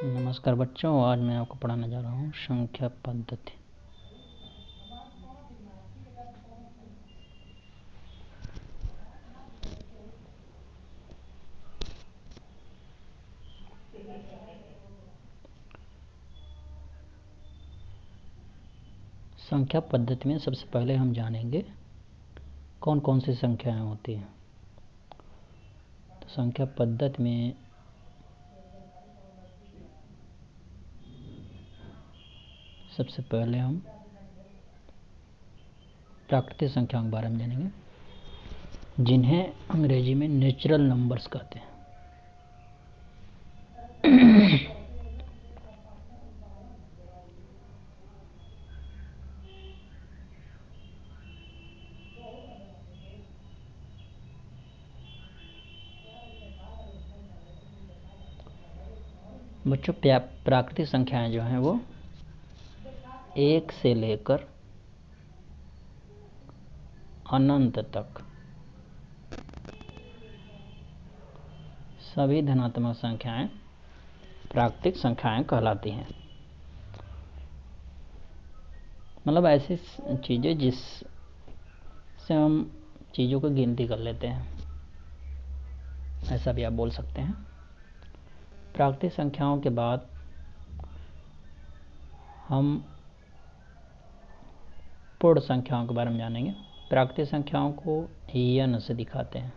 नमस्कार बच्चों, आज मैं आपको पढ़ाने जा रहा हूँ संख्या पद्धति। संख्या पद्धति में सबसे पहले हम जानेंगे कौन कौन सी संख्याएं होती हैं। तो संख्या पद्धति में सबसे पहले हम प्राकृतिक संख्याओं के बारे में जानेंगे, जिन्हें अंग्रेजी में नेचुरल नंबर्स कहते हैं। बच्चों, प्राकृतिक संख्याएं जो हैं वो 1 से लेकर अनंत तक सभी धनात्मक संख्याएं प्राकृतिक संख्याएं कहलाती हैं। मतलब ऐसी चीज़ें जिससे हम चीज़ों की गिनती कर लेते हैं, ऐसा भी आप बोल सकते हैं। प्राकृतिक संख्याओं के बाद हम पूर्ण संख्याओं के बारे में जानेंगे। प्राकृतिक संख्याओं को n से दिखाते हैं,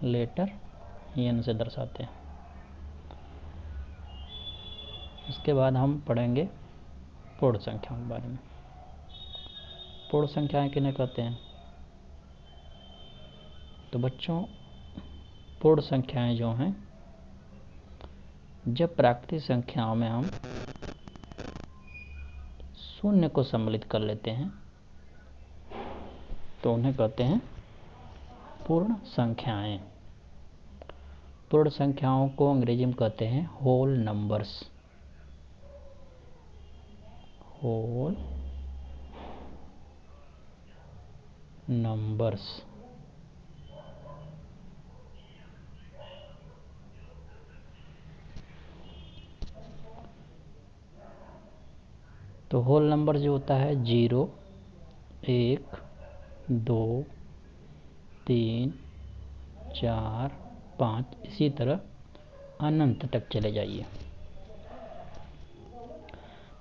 लेटर n से दर्शाते हैं। इसके बाद हम पढ़ेंगे पूर्ण संख्याओं के बारे में। पूर्ण संख्याएं किन्हें कहते हैं? तो बच्चों, पूर्ण संख्याएं जो हैं, जब प्राकृतिक संख्याओं में हम शून्य को सम्मिलित कर लेते हैं तो उन्हें कहते हैं पूर्ण संख्याएं। पूर्ण संख्याओं को अंग्रेजी में कहते हैं होल नंबर्स। Whole numbers. तो होल नंबर जो होता है 0, 1, 2, 3, 4, 5, इसी तरह अनंत तक चले जाइए।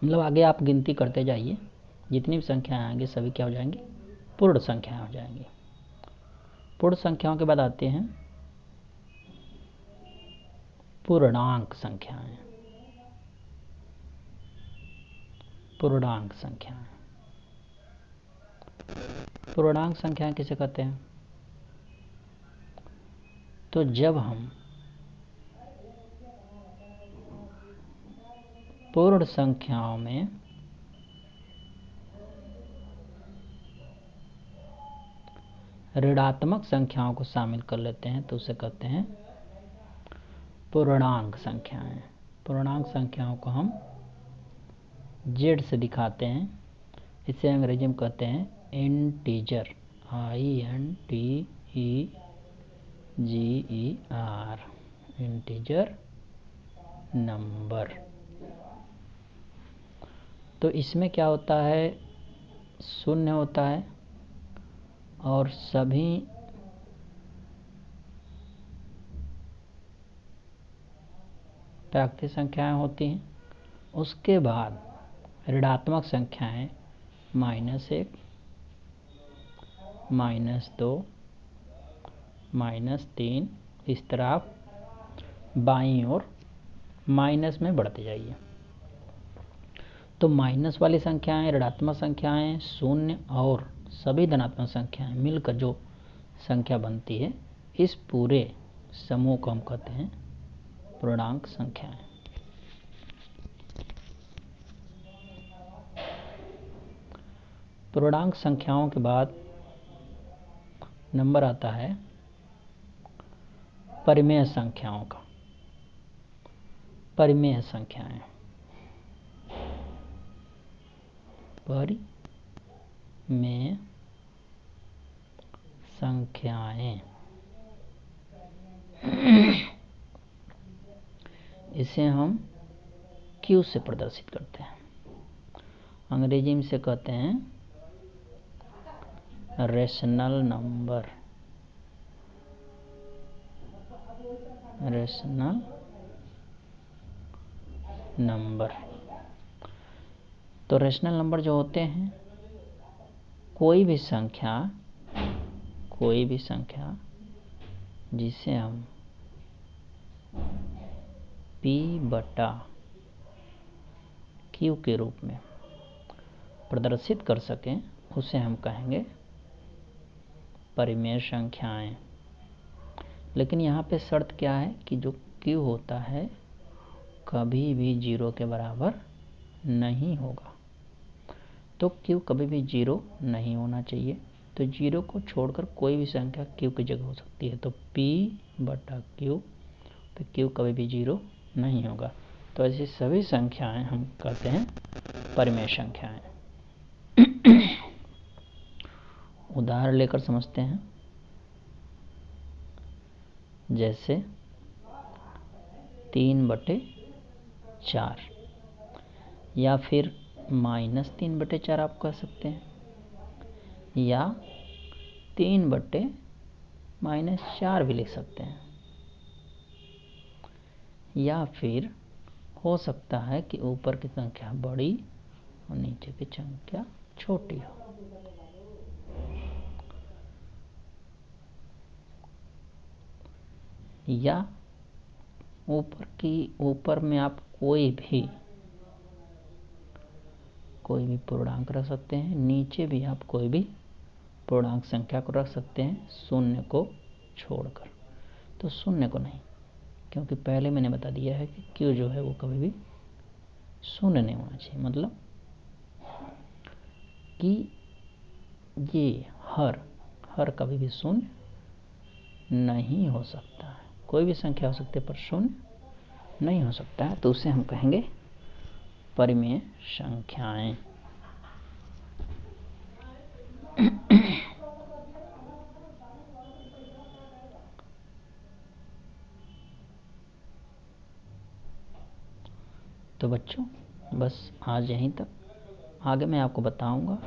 मतलब आगे आप गिनती करते जाइए, जितनी भी संख्याएं आएंगी सभी क्या हो जाएंगी? पूर्ण संख्याएं हो जाएंगी। पूर्ण संख्याओं के बाद आते हैं पूर्णांक संख्याएं। पूर्णांक संख्याएं। पूर्णांक संख्याएं किसे कहते हैं? तो जब हम पूर्ण संख्याओं में ऋणात्मक संख्याओं को शामिल कर लेते हैं तो उसे कहते हैं पूर्णांक संख्याएं। पूर्णांक संख्याओं को हम z से दिखाते हैं। इसे अंग्रेजी में कहते हैं इंटीजर। INTEGER। Integer number. तो इसमें क्या होता है? शून्य होता है और सभी प्राकृतिक संख्याएं होती हैं। उसके बाद ऋणात्मक संख्याएं -1, -2, -3, इस तरह आप बाईं ओर माइनस में बढ़ते जाइए। तो माइनस वाली संख्याएं, ऋणात्मक संख्याएं, शून्य और सभी धनात्मक संख्याएं मिलकर जो संख्या बनती है, इस पूरे समूह को हम कहते हैं पूर्णांक संख्याएं। पूर्णांक संख्याओं के बाद नंबर आता है परिमेय संख्याओं का। परिमेय संख्याएं। परिमेय संख्याएं इसे हम Q से प्रदर्शित करते हैं। अंग्रेजी में से कहते हैं रेशनल नंबर, रेशनल नंबर। तो रेशनल नंबर जो होते हैं, कोई भी संख्या जिसे हम P/Q के रूप में प्रदर्शित कर सकें, उसे हम कहेंगे परिमेय संख्याएं। लेकिन यहाँ पे शर्त क्या है कि जो Q होता है कभी भी 0 के बराबर नहीं होगा। तो Q कभी भी 0 नहीं होना चाहिए। तो 0 को छोड़कर कोई भी संख्या Q की जगह हो सकती है। तो P/Q पे Q कभी भी 0 नहीं होगा। तो ऐसी सभी संख्याएं हम कहते हैं परिमेय संख्याएं। उदाहरण लेकर समझते हैं। जैसे 3/4 या फिर -3/4 आप कह सकते हैं, या 3/-4 भी लिख सकते हैं, या फिर हो सकता है कि ऊपर की संख्या बड़ी और नीचे की संख्या छोटी हो। या ऊपर में आप कोई भी पूर्णांक रख सकते हैं, नीचे भी आप कोई भी पूर्णांक संख्या को रख सकते हैं, शून्य को छोड़कर। तो शून्य को नहीं, क्योंकि पहले मैंने बता दिया है कि Q जो है वो कभी भी शून्य नहीं होना चाहिए। मतलब कि ये हर कभी भी शून्य नहीं हो सकता है। कोई भी संख्या हो सकती है पर शून्य नहीं हो सकता है। तो उसे हम कहेंगे परिमेय संख्याएं। तो बच्चों, बस आज यहीं तक। आगे मैं आपको बताऊंगा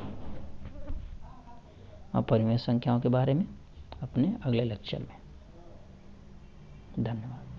अपरिमेय संख्याओं के बारे में अपने अगले लेक्चर में। धन्यवाद।